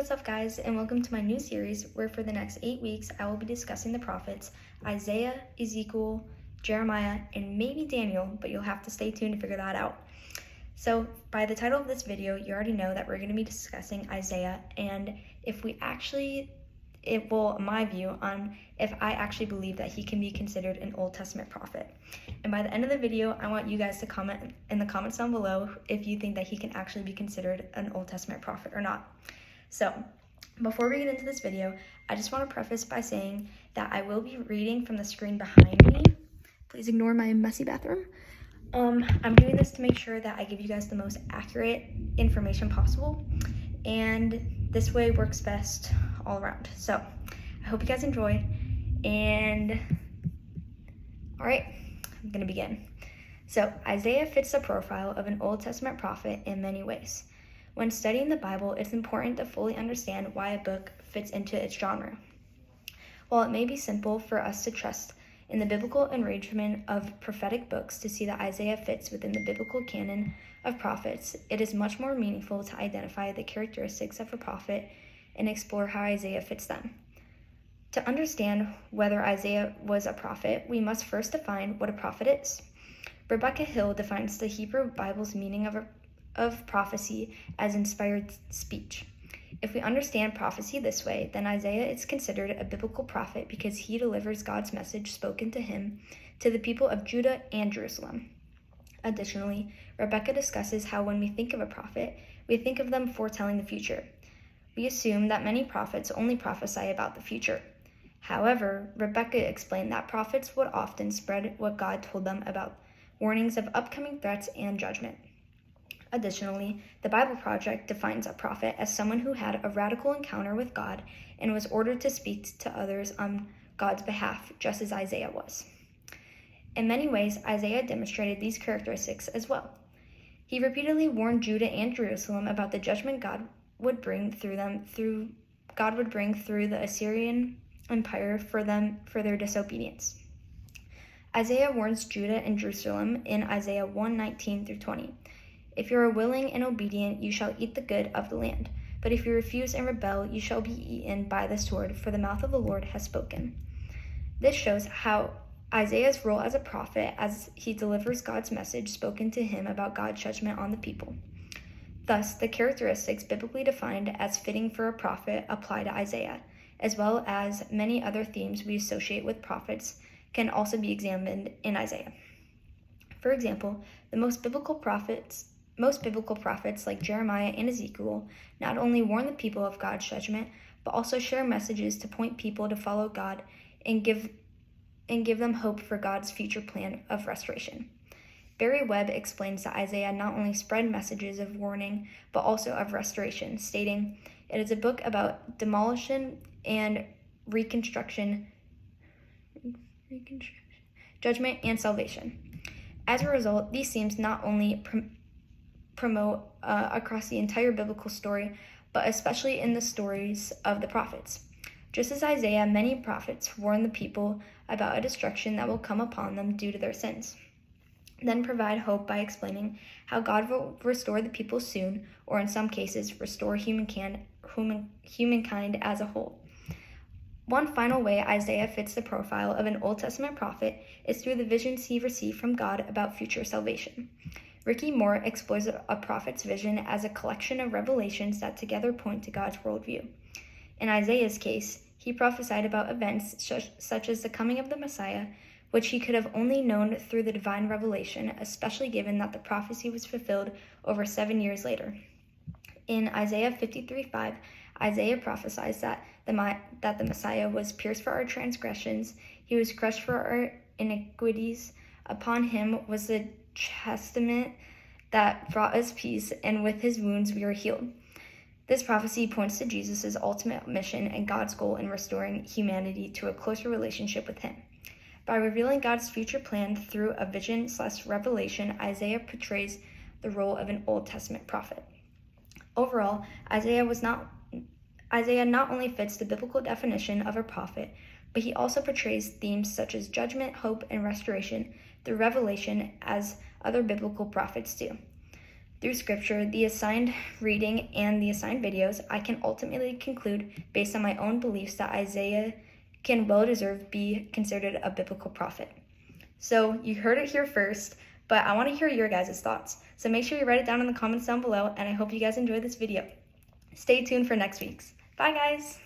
What's up, guys, and welcome to my new series where for the next 8 weeks I will be discussing the prophets Isaiah, Ezekiel, Jeremiah, and maybe Daniel, but you'll have to stay tuned to figure that out. So by the title of this video, you already know that we're going to be discussing Isaiah, and my view on if I actually believe that he can be considered an Old Testament prophet. And by the end of the video, I want you guys to comment in the comments down below if you think that he can actually be considered an Old Testament prophet or not. So, before we get into this video, I just want to preface by saying that I will be reading from the screen behind me. Please ignore my messy bathroom. I'm doing this to make sure that I give you guys the most accurate information possible, and this way works best all around. So, I hope you guys enjoy, and alright, I'm going to begin. So, Isaiah fits the profile of an Old Testament prophet in many ways. When studying the Bible, it's important to fully understand why a book fits into its genre. While it may be simple for us to trust in the biblical arrangement of prophetic books to see that Isaiah fits within the biblical canon of prophets, it is much more meaningful to identify the characteristics of a prophet and explore how Isaiah fits them. To understand whether Isaiah was a prophet, we must first define what a prophet is. Rebecca Hill defines the Hebrew Bible's meaning of prophecy as inspired speech. If we understand prophecy this way, then Isaiah is considered a biblical prophet because he delivers God's message spoken to him to the people of Judah and Jerusalem. Additionally, Rebecca discusses how when we think of a prophet, we think of them foretelling the future. We assume that many prophets only prophesy about the future. However, Rebecca explained that prophets would often spread what God told them about warnings of upcoming threats and judgment. Additionally, the Bible Project defines a prophet as someone who had a radical encounter with God and was ordered to speak to others on God's behalf, just as Isaiah was. In many ways, Isaiah demonstrated these characteristics as well. He repeatedly warned Judah and Jerusalem about the judgment God would bring through the Assyrian Empire for their disobedience. Isaiah warns Judah and Jerusalem in Isaiah 1:19-20. If you are willing and obedient, you shall eat the good of the land. But if you refuse and rebel, you shall be eaten by the sword, for the mouth of the Lord has spoken. This shows how Isaiah's role as a prophet as he delivers God's message spoken to him about God's judgment on the people. Thus, the characteristics biblically defined as fitting for a prophet apply to Isaiah, as well as many other themes we associate with prophets can also be examined in Isaiah. For example, most biblical prophets like Jeremiah and Ezekiel not only warn the people of God's judgment, but also share messages to point people to follow God and give them hope for God's future plan of restoration. Barry Webb explains that Isaiah not only spread messages of warning, but also of restoration, stating, "It is a book about demolition and reconstruction, judgment and salvation." As a result, these themes not only promote across the entire biblical story, but especially in the stories of the prophets. Just as Isaiah, many prophets warn the people about a destruction that will come upon them due to their sins, then provide hope by explaining how God will restore the people soon, or in some cases, restore humankind as a whole. One final way Isaiah fits the profile of an Old Testament prophet is through the visions he received from God about future salvation. Ricky Moore explores a prophet's vision as a collection of revelations that together point to God's worldview. In Isaiah's case, he prophesied about events such as the coming of the Messiah, which he could have only known through the divine revelation, especially given that the prophecy was fulfilled over 7 years later. In Isaiah 53:5, Isaiah prophesies that the Messiah was pierced for our transgressions, he was crushed for our iniquities, upon him was the chastisement that brought us peace, and with his wounds we are healed. This prophecy points to Jesus' ultimate mission and God's goal in restoring humanity to a closer relationship with him. By revealing God's future plan through a vision/revelation, Isaiah portrays the role of an Old Testament prophet. Overall, Isaiah not only fits the biblical definition of a prophet, but he also portrays themes such as judgment, hope, and restoration through revelation as other biblical prophets do. through scripture, the assigned reading, and the assigned videos, I can ultimately conclude, based on my own beliefs, that Isaiah can well deserve be considered a biblical prophet. So you heard it here first, but I want to hear your guys' thoughts. So make sure you write it down in the comments down below, and I hope you guys enjoyed this video. Stay tuned for next week's. Bye, guys!